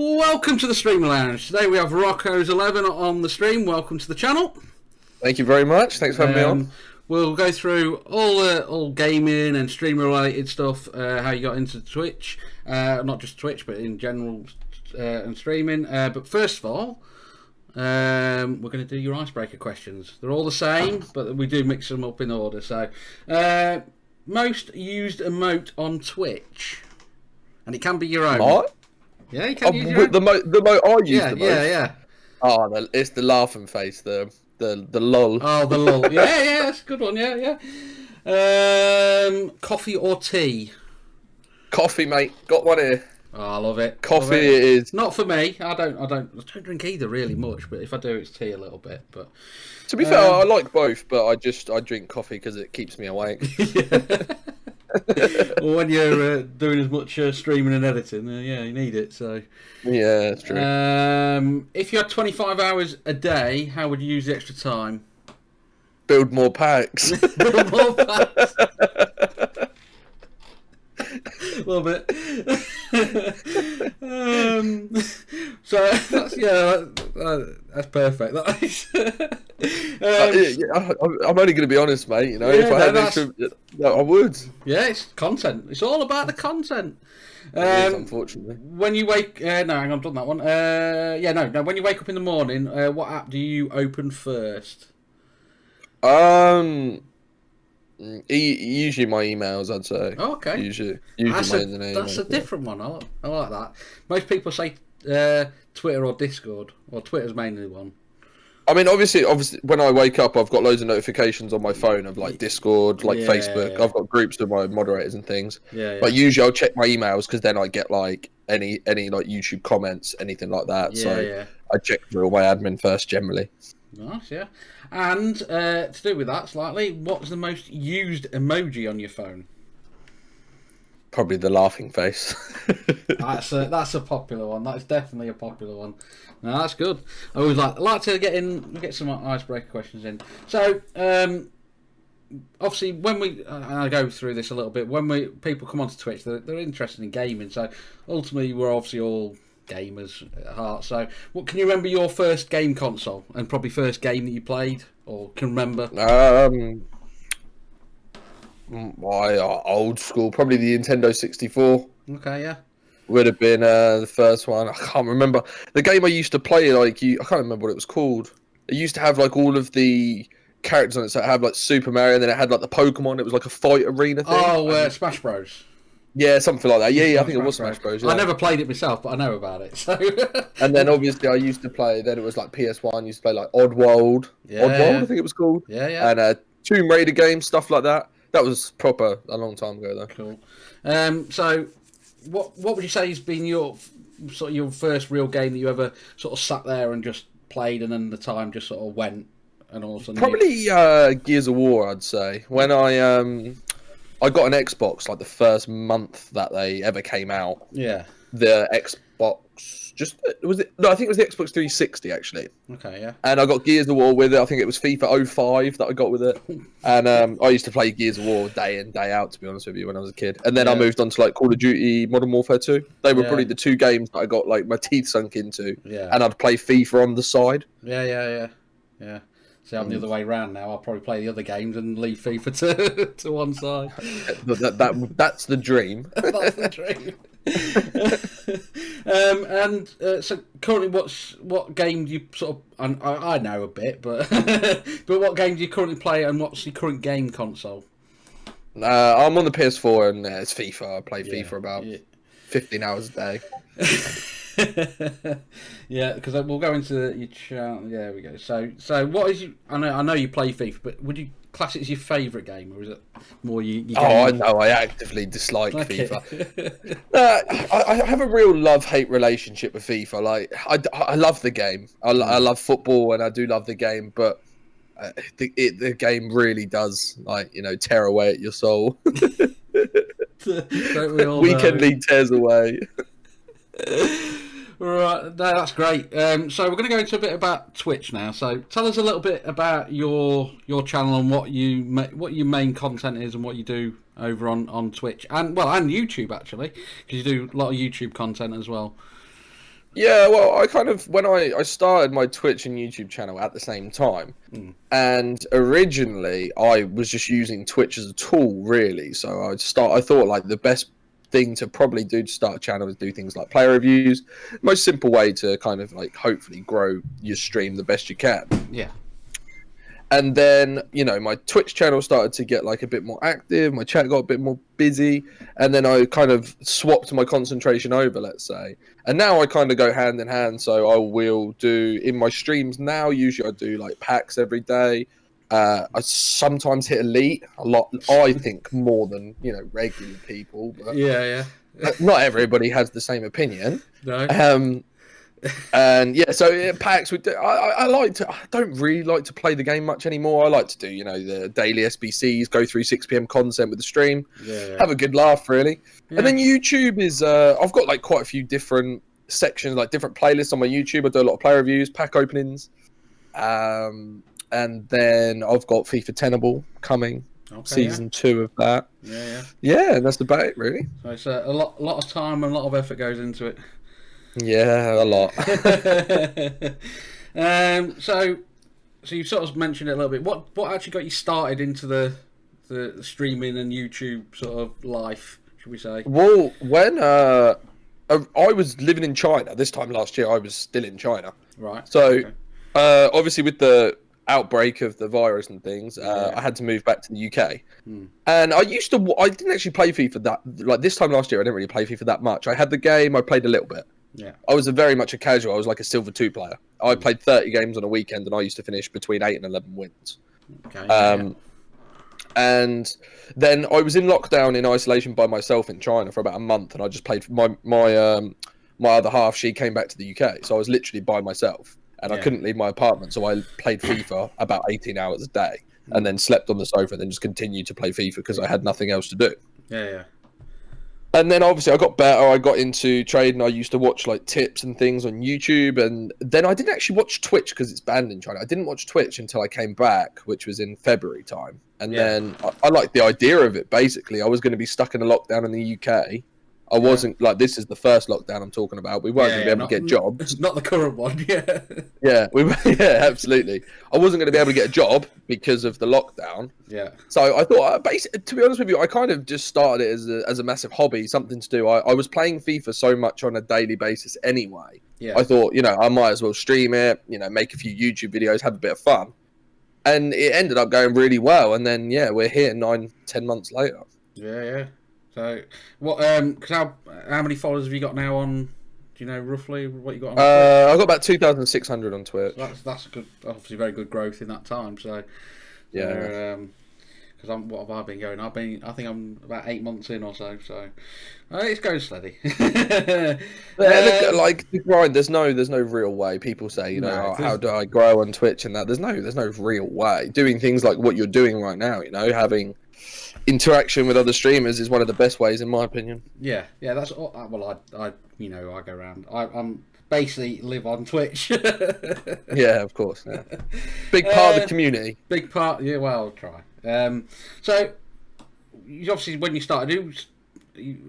Welcome to the Stream Lounge. Today we have RoccosEleven on the stream. Welcome to the channel. Thank you very much. Thanks for having me on. We'll go through all gaming and streamer related stuff, how you got into Twitch, not just Twitch but in general and streaming. But first of all, we're going to do your icebreaker questions. They're all the same, but we do mix them up in order. So, most used emote on Twitch, and it can be your own. What? Yeah, you can use your own. The emote I use the most. Yeah. Oh, it's the laughing face, the lol. Oh, the lol. Yeah, that's a good one. Yeah. Coffee or tea? Coffee, mate. Got one here. Oh, I love it. Coffee it is. Not for me. I don't drink either really much, but if I do, it's tea a little bit. But to be fair, I like both, but I drink coffee because it keeps me awake. Well, when you're doing as much streaming and editing, you need it. So yeah, that's true. If you had 25 hours a day, how would you use the extra time? Build more packs. Build more packs. Love it. So that's perfect. I'm only going to be honest, mate. You know, if I had extra, I would. Yeah, it's content. It's all about the content. Unfortunately, when you wake, no, hang on, I've done that one. No. When you wake up in the morning, what app do you open first? Usually my emails, I'd say. Oh, okay. Usually that's my internet. That's a different one. I like that. Most people say Twitter or Discord, or Twitter's mainly one. I mean, obviously, when I wake up, I've got loads of notifications on my phone of like Discord, like Facebook. I've got groups with my moderators and things. Yeah. But usually I'll check my emails because then I get like any like YouTube comments, anything like that. I check through all my admin first, generally. Nice, yeah. And to do with that slightly, what's the most used emoji on your phone? Probably the laughing face. That's a popular one. That's definitely a popular one. No, that's good. I always like to get some icebreaker questions in. So, obviously, when I go through this a little bit, when people come onto Twitch, they're interested in gaming. So, ultimately, we're obviously all gamers at heart. So, what can you remember your first game console and probably first game that you played or can remember? Old school, probably the Nintendo 64. Okay, yeah. Would have been the first one. I can't remember the game I used to play. I can't remember what it was called. It used to have like all of the characters on it. So it had like Super Mario, and then it had like the Pokemon. It was like a fight arena thing. Oh, Smash Bros. Yeah, something like that. Yeah, I think it was Smash Bros. Yeah. I never played it myself, but I know about it. So. And then obviously I used to play. Then it was like PS1. Used to play like Oddworld. Oddworld, I think it was called. Yeah. And Tomb Raider games, stuff like that. That was proper a long time ago though. Cool. So, what would you say has been your first real game that you ever sort of sat there and just played, and then the time just sort of went, and all of a sudden probably Gears of War, I'd say. When I got an Xbox like the first month that they ever came out. Yeah. The Xbox I think it was the Xbox 360 actually. Okay, yeah. And I got Gears of War with it. I think it was FIFA 05 that I got with it. And I used to play Gears of War day in, day out, to be honest with you, when I was a kid. And then I moved on to like Call of Duty Modern Warfare 2. They were probably the two games that I got like my teeth sunk into. Yeah. And I'd play FIFA on the side. Yeah. See, I'm the other way round now. I'll probably play the other games and leave FIFA to one side. That's the dream. That's the dream. So currently, what game do you sort of? I know a bit, but but what game do you currently play, and what's your current game console? I'm on the PS4, and it's FIFA. I play FIFA about 15 hours a day. Yeah, because we'll go into your channel. Yeah, there we go. So what is you? I know you play FIFA, but would you class it as your favourite game, or is it more you? I know. I actively dislike FIFA. I have a real love-hate relationship with FIFA. Like I love the game. I love football, and I do love the game, but the game really does tear away at your soul. Weekend League tears away. Right, no, that's great. So we're going to go into a bit about Twitch now. So tell us a little bit about your channel and what your main content is and what you do over on Twitch and YouTube actually, because you do a lot of YouTube content as well. Yeah, well, I kind of when I started my Twitch and YouTube channel at the same time, and originally I was just using Twitch as a tool, really. So I thought like the best thing to probably do to start a channel is do things like player reviews. Most simple way to kind of like hopefully grow your stream the best you can. Yeah. And then, my Twitch channel started to get like a bit more active. My chat got a bit more busy. And then I kind of swapped my concentration over, let's say. And now I kind of go hand in hand. So I will do in my streams now, usually I do like packs every day. I sometimes hit elite a lot. I think more than, regular people. But Yeah. not everybody has the same opinion. No. And yeah, so packs. I don't really like to play the game much anymore. I like to do, the daily SBCs, go through 6 p.m. content with the stream, have a good laugh, really. Yeah. And then YouTube is, I've got like quite a few different sections, like different playlists on my YouTube. I do a lot of player reviews, pack openings, and then I've got FIFA Tenable coming. Season 2 of that. Yeah, and that's about it, really. So it's a lot of time and a lot of effort goes into it. Yeah, a lot. So you sort of mentioned it a little bit. What actually got you started into the streaming and YouTube sort of life, should we say? Well, when I was living in China this time last year, I was still in China. Right. So obviously with the outbreak of the virus and things, I had to move back to the UK. And I didn't actually play FIFA that, like this time last year, I didn't really play FIFA that much. I had the game, I played a little bit. Yeah. I was very much a casual. I was like a Silver 2 player. I played 30 games on a weekend, and I used to finish between 8 and 11 wins. Okay. And then I was in lockdown in isolation by myself in China for about a month, and I just played my other half. She came back to the UK, so I was literally by myself, and I couldn't leave my apartment. So I played FIFA about 18 hours a day, and then slept on the sofa, and then just continued to play FIFA because I had nothing else to do. Yeah. And then obviously I got better. I got into trading. I used to watch like tips and things on YouTube. And then I didn't actually watch Twitch because it's banned in China. I didn't watch Twitch until I came back, which was in February time. And then I liked the idea of it, basically. I was going to be stuck in a lockdown in the UK. I wasn't like, this is the first lockdown I'm talking about. We weren't going to be able to get jobs. Not the current one, Yeah, absolutely. I wasn't going to be able to get a job because of the lockdown. Yeah. So I thought, basically, to be honest with you, I kind of just started it as a massive hobby, something to do. I was playing FIFA so much on a daily basis anyway. Yeah. I thought, I might as well stream it, make a few YouTube videos, have a bit of fun. And it ended up going really well. And then, we're here 9-10 months later. Yeah. So, what? Cause how many followers have you got now on? Do you know roughly what you got on? I've got about 2,600 on Twitch. So that's good. Obviously, very good growth in that time. So, because what have I been going? I think I'm about 8 months in or so. So, it's going steady. Like the grind. There's no real way. People say, how do I grow on Twitch and that? There's no real way. Doing things like what you're doing right now. Having interaction with other streamers is one of the best ways, in my opinion. Yeah. That's all. Well, I go around. I'm basically live on Twitch. Yeah, of course. Yeah. Big part of the community. Big part. Yeah. Well, I'll try. So, obviously, when you started,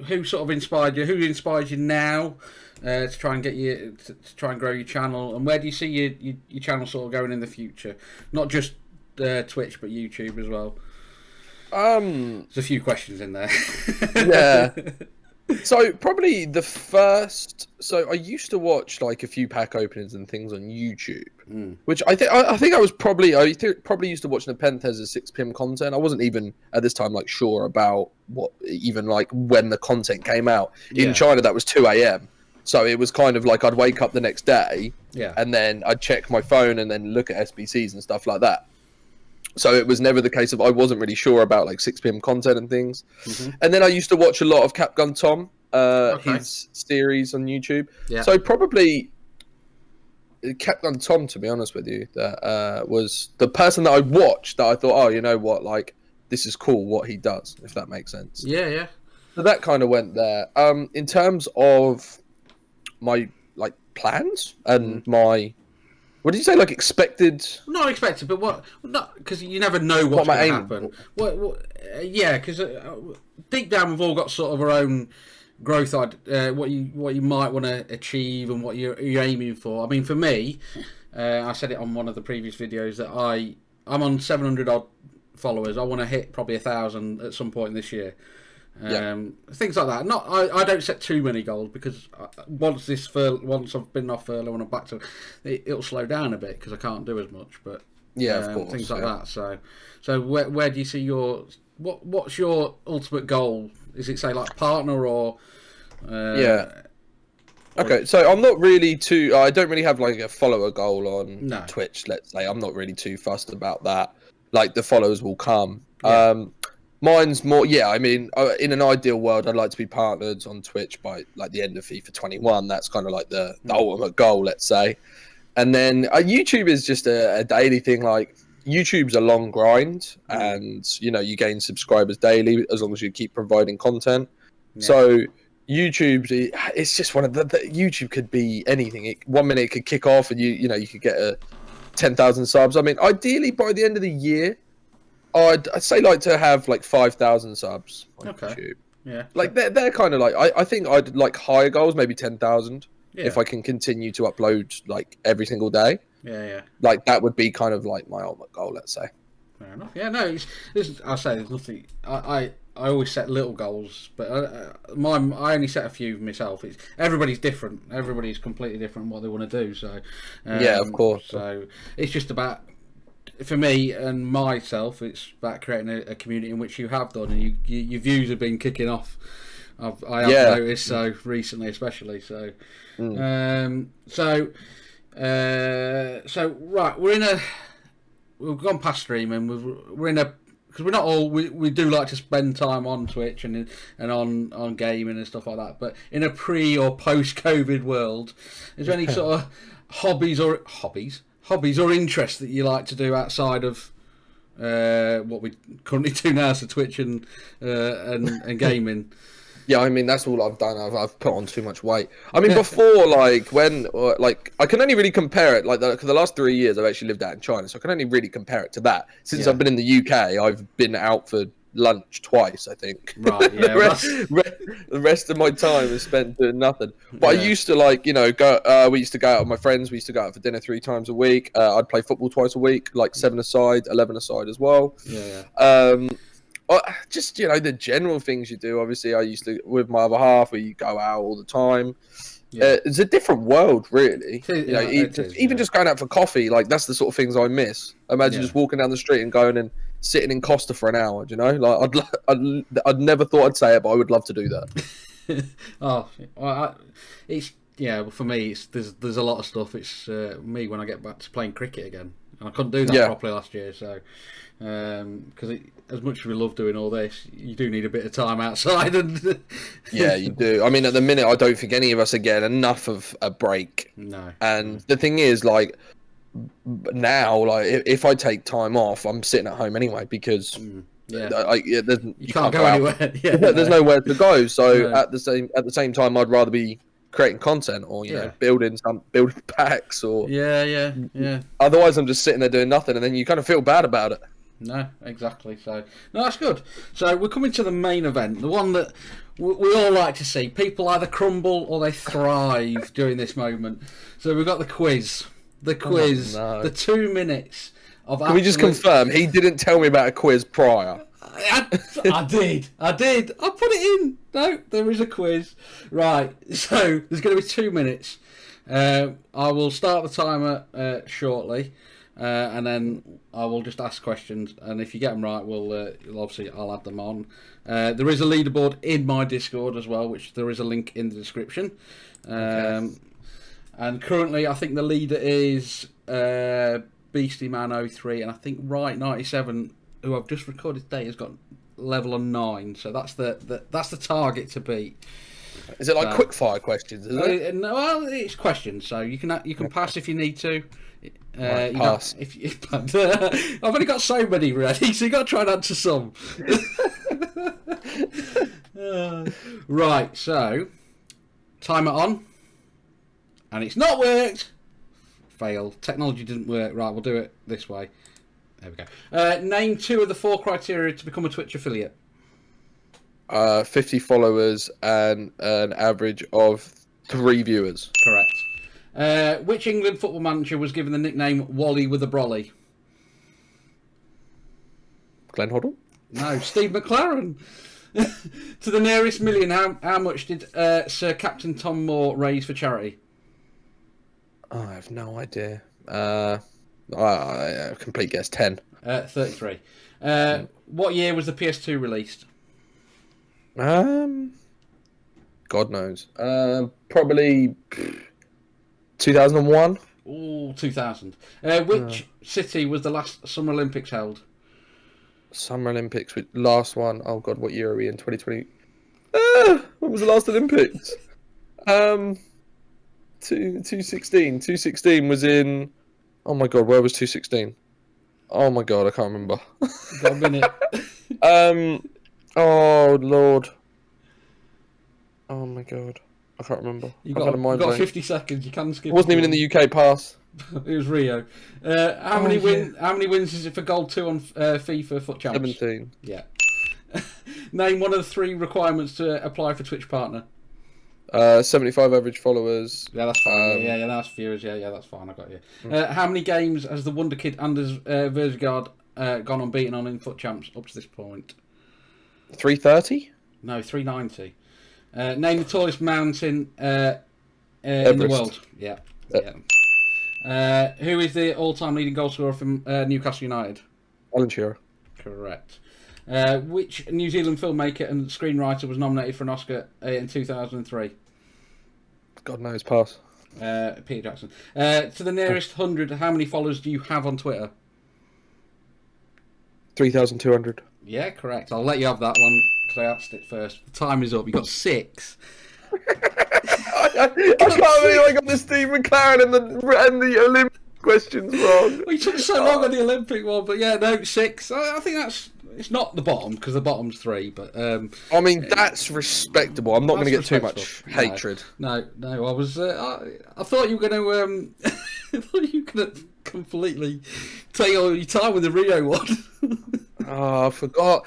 who sort of inspired you? Who inspires you now to try and get you to try and grow your channel? And where do you see your channel sort of going in the future? Not just Twitch, but YouTube as well. There's a few questions in there. Yeah. So probably the first. So I used to watch like a few pack openings and things on YouTube, which I think I was probably used to watch Nepentez's 6 p.m. content. I wasn't even at this time like sure about what even like when the content came out in China. That was 2 a.m. So it was kind of like I'd wake up the next day, and then I'd check my phone and then look at SBCs and stuff like that. So it was never the case of I wasn't really sure about like 6 p.m. content and things. And then I used to watch a lot of Capgun Tom, his series on YouTube. Yeah. So probably Capgun Tom, to be honest with you, that was the person that I watched that I thought, oh, you know what, like this is cool what he does, if that makes sense. Yeah. So that kind of went there. In terms of my like plans and my. What did you say? Like expected? Not expected, but what? Not because you never know what's going to happen. Yeah, because deep down we've all got sort of our own growth, what you might want to achieve and what you're aiming for. I mean, for me, I said it on one of the previous videos that I'm on 700 odd followers. I want to hit probably 1,000 at some point this year. Things like that. I don't set too many goals because once I've been off furlough and I'm back to it'll slow down a bit because I can't do as much. But of course, things like that. So where do you see what's your ultimate goal? Is it say like partner or? Okay, so I'm not really too. I don't really have like a follower goal on Twitch. Let's say I'm not really too fussed about that. Like the followers will come. Yeah. Mine's more. Yeah, I mean, in an ideal world, I'd like to be partnered on Twitch by like the end of FIFA 21. That's kind of like the ultimate goal, let's say. And then YouTube is just a daily thing. Like YouTube's a long grind, and you gain subscribers daily as long as you keep providing content. Yeah. So YouTube, it's just one of the YouTube could be anything. 1 minute it could kick off, and you could get 10,000 subs. I mean, ideally by the end of the year, I'd say like to have like 5,000 subs on YouTube. Yeah, like they're kind of like I think I'd like higher goals, maybe 10,000 if I can continue to upload like every single day. Yeah. Like that would be kind of like my ultimate goal, let's say. Fair enough. Yeah, no, I say there's nothing. I always set little goals, but I only set a few myself. Everybody's different. Everybody's completely different what they want to do. So of course. So it's just about, for me and myself, it's about creating a community in which you have done, and your views have been kicking off. I have noticed so recently, especially. So, so right, we've gone past streaming. We're in a, because we're not all, we do like to spend time on Twitch and on gaming and stuff like that. But in a pre or post COVID world, is there any sort of hobbies or interests that you like to do outside of what we currently do now, so Twitch and gaming? Yeah, I mean, that's all I've done. I've put on too much weight. I mean, before, like, I can only really compare it, like, the last 3 years I've actually lived out in China, so I can only really compare it to that. Since I've been in the UK, I've been out for lunch twice, I think. Right, yeah. The rest of my time is spent doing nothing. But I used to, like, go, we used to go out with my friends, we used to go out for dinner 3 times a week. I'd play football twice a week, like 7 aside, 11 aside as well. Just the general things you do. Obviously, I used to with my other half, where you go out all the time. It's a different world, really. Even just going out for coffee, like that's the sort of things I miss. Imagine just walking down the street and going and sitting in Costa for an hour. Like I'd never thought I'd say it, but I would love to do that. Well, for me, there's a lot of stuff. It's me when I get back to playing cricket again, and I couldn't do that properly last year. So, because as much as we love doing all this, you do need a bit of time outside. And yeah, you do. I mean, at the minute, I don't think any of us are getting enough of a break. No. And the thing is, like, now, like, if I take time off, I'm sitting at home anyway because you can't go anywhere. There's nowhere to go. So at the same time, I'd rather be creating content or building packs or otherwise I'm just sitting there doing nothing, and then you kind of feel bad about it. No, exactly. So no, that's good. So we're coming to the main event, the one that we all like to see. People either crumble or they thrive during this moment. So we've got the quiz. The 2 minutes of. Can we just confirm he didn't tell me about a quiz prior? I did. I put it in. No, there is a quiz. Right. So there's going to be 2 minutes. I will start the timer shortly, and then I will just ask questions. And if you get them right, I'll add them on. There is a leaderboard in my Discord as well, which there is a link in the description. And currently, I think the leader is Beastie Man 03, and I think Right 97. Who I've just recorded today has got level on 9, so that's the target to beat. Is it like quick fire questions? Is it? No, well, it's questions, so you can pass if you need to. Pass. I've only got so many ready, so you got to try and answer some. Right, so timer on, and it's not worked. Fail. Technology didn't work. Right, we'll do it this way. There we go. Name 2 of the 4 criteria to become a Twitch affiliate. 50 followers and an average of 3 viewers. Correct. Which England football manager was given the nickname Wally with a Brolly? Glenn Hoddle? No, Steve McLaren. To the nearest million, how much did Sir Captain Tom Moore raise for charity? Oh, I have no idea. Complete guess, 10. 33. What year was the PS2 released? God knows. Probably 2001. Ooh, 2000. Which city was the last Summer Olympics held? Summer Olympics, last one. Oh God, what year are we in? 2020. When was the last Olympics? 2016. 2016 was in. Oh my God, where was 2016? Oh my God, I can't remember. Got a minute. Oh Lord. Oh my God, I can't remember. You've got 50 seconds. You can skip. It wasn't even in the UK. Pass. It was Rio. How many wins is it for Gold 2 on FIFA Foot Champs? 17. Yeah. Name one of the 3 requirements to apply for Twitch Partner. 75 average followers. Yeah, that's fine. Yeah, that's viewers. Yeah, that's fine. I got you. How many games has the Wonder Kid Anders Versgaard gone unbeaten on in Foot Champs up to this point? 330? No, 390. Name the tallest mountain in the world. Yeah. Who is the all-time leading goal scorer from Newcastle United? Alan Shearer. Correct. Which New Zealand filmmaker and screenwriter was nominated for an Oscar in 2003? God knows, pass. Peter Jackson. To the nearest 100, how many followers do you have on Twitter? 3,200. Yeah, correct. I'll let you have that one because I asked it first. The time is up. You got 6. I can't believe I got the Steve McLaren and the Olympic questions wrong. We took so long on the Olympic one, but yeah, no, 6. I think it's not the bottom because the bottom's 3, but I mean that's respectable. I'm not going to get too much hatred. No. I was. I thought you were going to. I thought you were going to completely take all your time with the Rio one. Oh, I forgot.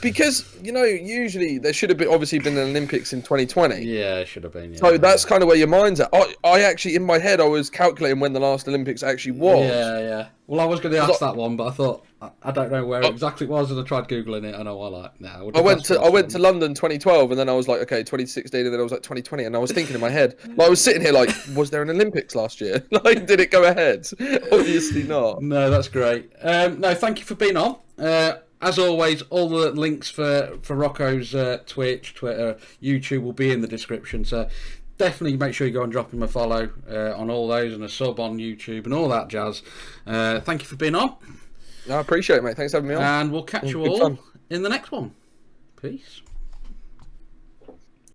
Because usually there should have obviously been an Olympics in 2020. Yeah, it should have been. Yeah. So that's kind of where your mind's at. I actually, in my head, I was calculating when the last Olympics actually was. Yeah. Well, I was going to ask that one, but I thought I don't know where exactly it was, and I tried googling it, and I was like, no. I went to London 2012, and then I was like, okay, 2016, and then I was like 2020, and I was thinking in my head, I was sitting here like, was there an Olympics last year? Did it go ahead? Obviously not. No, that's great. No, thank you for being on. As always, all the links for Rocco's Twitch, Twitter, YouTube will be in the description. So definitely make sure you go and drop him a follow on all those and a sub on YouTube and all that jazz. Thank you for being on. I appreciate it, mate. Thanks for having me on. And we'll catch you all in the next one. Peace.